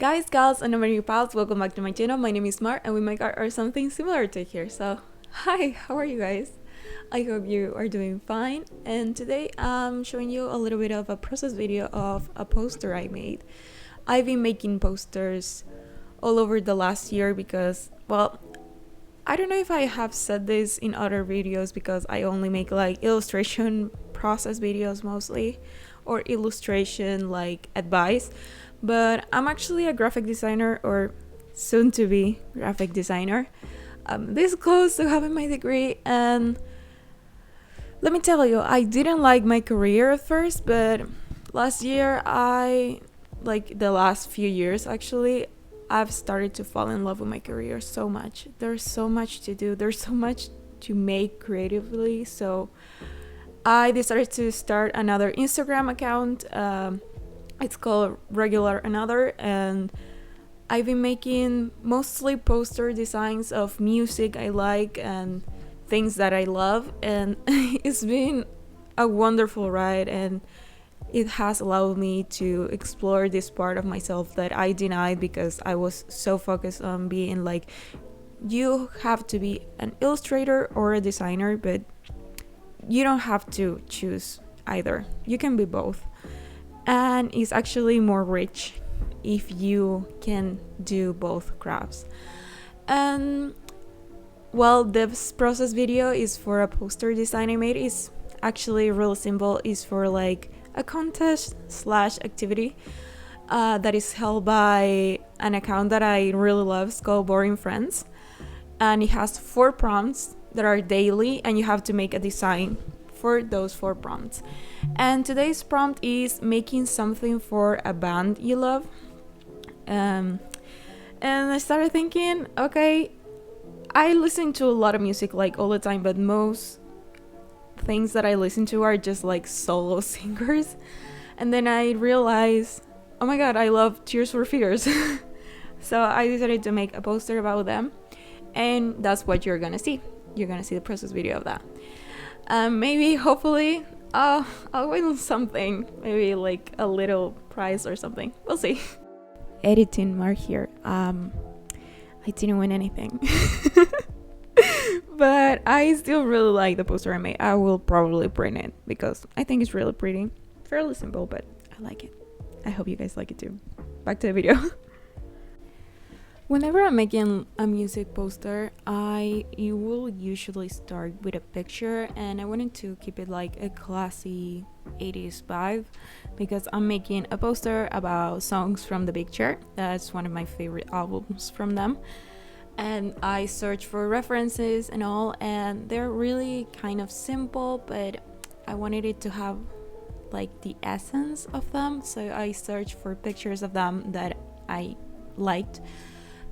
Guys, gals, and my new pals, welcome back to my channel. My name is Mar, and we make art or something similar to here. So, hi, how are you guys? I hope you are doing fine. And today I'm showing you a little bit of a process video of a poster I made. I've been making posters all over the last year because, well, I don't know if I have said this in other videos because I only make like illustration process videos mostly, or illustration like advice, but I'm actually a graphic designer, or soon to be graphic designer. I'm this close to having my degree, and let me tell you, I didn't like my career at first, but last year like the last few years actually, I've started to fall in love with my career so much. There's so much to do, there's so much to make creatively, so I decided to start another Instagram account. It's called Regular Another, and I've been making mostly poster designs of music I like and things that I love, and it's been a wonderful ride, and it has allowed me to explore this part of myself that I denied because I was so focused on being like, you have to be an illustrator or a designer, but you don't have to choose either. You can be both. And it's actually more rich if you can do both crafts. And well, this process video is for a poster design I made. It's actually really simple. It's for like a contest slash activity that is held by an account that I really love. It's called Boring Friends, and it has 4 prompts that are daily, and you have to make a design for those 4 prompts. And today's prompt is making something for a band you love. And I started thinking, okay, I listen to a lot of music like all the time, but most things that I listen to are just like solo singers. And then I realized, oh my god, I love Tears for Fears. So I decided to make a poster about them, and that's what you're gonna see. You're gonna see the process video of that. Maybe, hopefully, I'll win something. Maybe like a little prize or something. We'll see. Editing Mark here. I didn't win anything. But I still really like the poster I made. I will probably print it because I think it's really pretty. Fairly simple, but I like it. I hope you guys like it too. Back to the video. Whenever I'm making a music poster, I will usually start with a picture, and I wanted to keep it like a classy 80s vibe because I'm making a poster about songs from The Big Chair. That's one of my favorite albums from them. And I searched for references and all, and they're really kind of simple, but I wanted it to have like the essence of them, so I searched for pictures of them that I liked.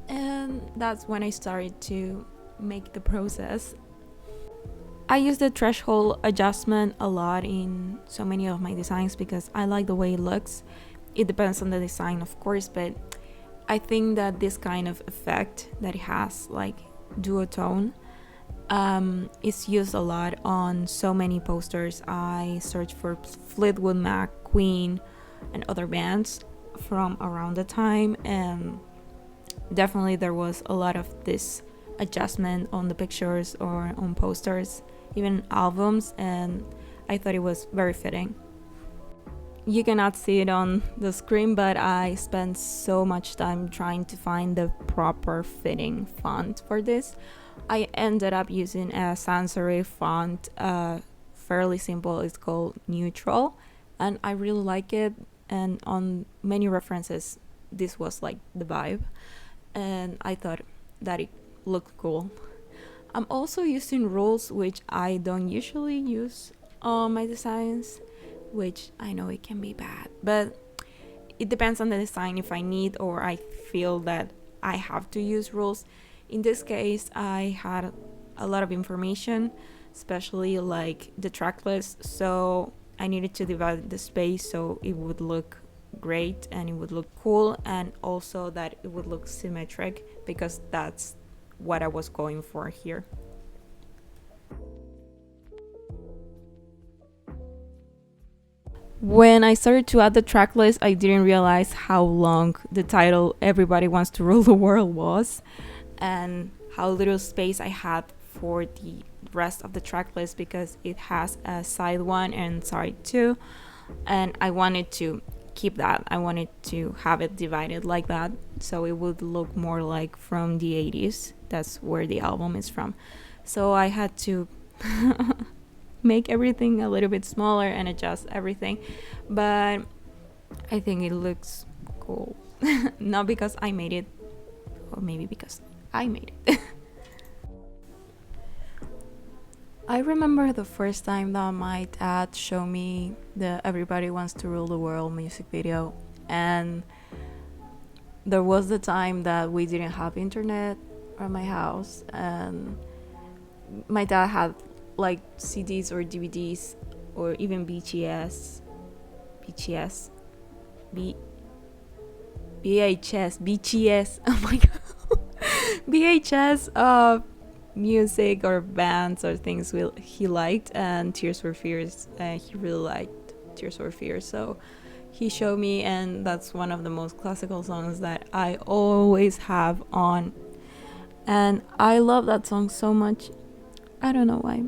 And that's when I started to make the process. I use the threshold adjustment a lot in so many of my designs because I like the way it looks. It depends on the design, of course, but I think that this kind of effect that it has, like duotone, is used a lot on so many posters. I searched for Fleetwood Mac, Queen, and other bands from around the time, and definitely there was a lot of this adjustment on the pictures or on posters, even albums, and I thought it was very fitting. You cannot see it on the screen, but I spent so much time trying to find the proper fitting font for this. I ended up using a sans serif font, fairly simple. It's called Neutral, and I really like it, and on many references this was like the vibe, and I thought that it looked cool. I'm also using rules which I don't usually use on my designs, which I know it can be bad, but it depends on the design if I need or I feel that I have to use rules. In this case, I had a lot of information, especially like the track list, so I needed to divide the space so it would look great and it would look cool, and also that it would look symmetric because that's what I was going for here. When I started to add the track list, I didn't realize how long the title Everybody Wants to Rule the World was, and how little space I had for the rest of the track list, because it has a side 1 and side 2, and I wanted to keep that. I wanted to have it divided like that, so it would look more like from the 80s. That's where the album is from. So I had to make everything a little bit smaller and adjust everything, but I think it looks cool. Not because I made it, or maybe because I made it. I remember the first time that my dad showed me the Everybody Wants to Rule the World music video, and there was the time that we didn't have internet at my house, and my dad had like CDs or DVDs or even VHS, oh my god, VHS of music or bands or things he liked, and Tears for Fears. He really liked Tears for Fears, so he showed me, and that's one of the most classical songs that I always have on, and I love that song so much. I don't know why.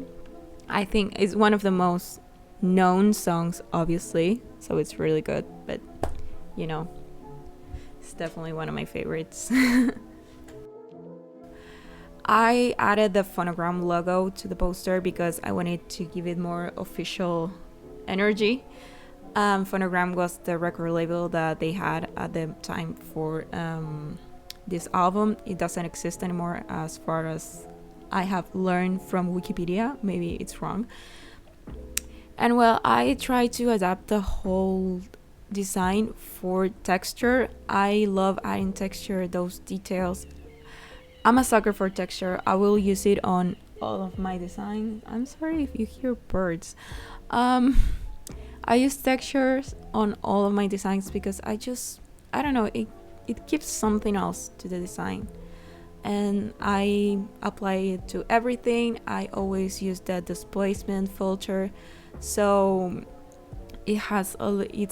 I think it's one of the most known songs, obviously, so it's really good, but you know, it's definitely one of my favorites. I added the phonogram logo to the poster because I wanted to give it more official energy. Phonogram was the record label that they had at the time for this album. It doesn't exist anymore, as far as I have learned from Wikipedia. Maybe it's wrong. And well, I tried to adapt the whole design for texture. I love adding texture, those details. I'm a sucker for texture. I will use it on all of my designs. I'm sorry if you hear birds. I use textures on all of my designs because I don't know, it gives something else to the design. And I apply it to everything. I always use the displacement filter, so it's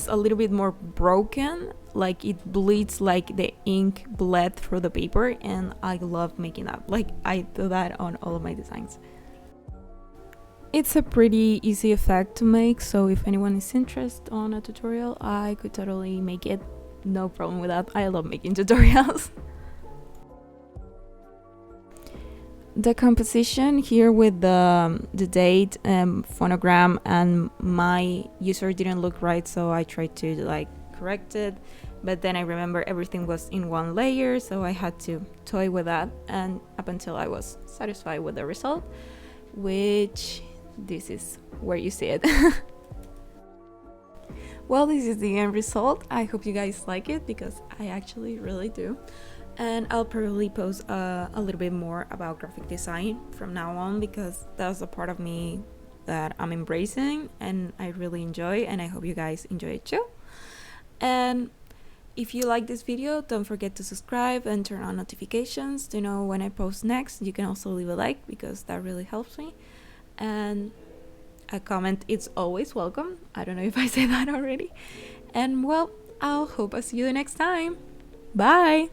a little bit more broken, like it bleeds, like the ink bled through the paper, and I love making that. Like, I do that on all of my designs. It's a pretty easy effect to make, so if anyone is interested on a tutorial, I could totally make it. No problem with that. I love making tutorials. The composition here with the date, phonogram, and my user didn't look right, so I tried to like correct it, but then I remember everything was in one layer, so I had to toy with that, and up until I was satisfied with the result, which this is where you see it. Well, this is the end result. I hope you guys like it, because I actually really do. And I'll probably post a little bit more about graphic design from now on, because that's a part of me that I'm embracing and I really enjoy, and I hope you guys enjoy it too. And if you like this video, don't forget to subscribe and turn on notifications to know when I post next. You can also leave a like, because that really helps me. And a comment, it's always welcome. I don't know if I said that already. And well, I'll hope I see you the next time. Bye!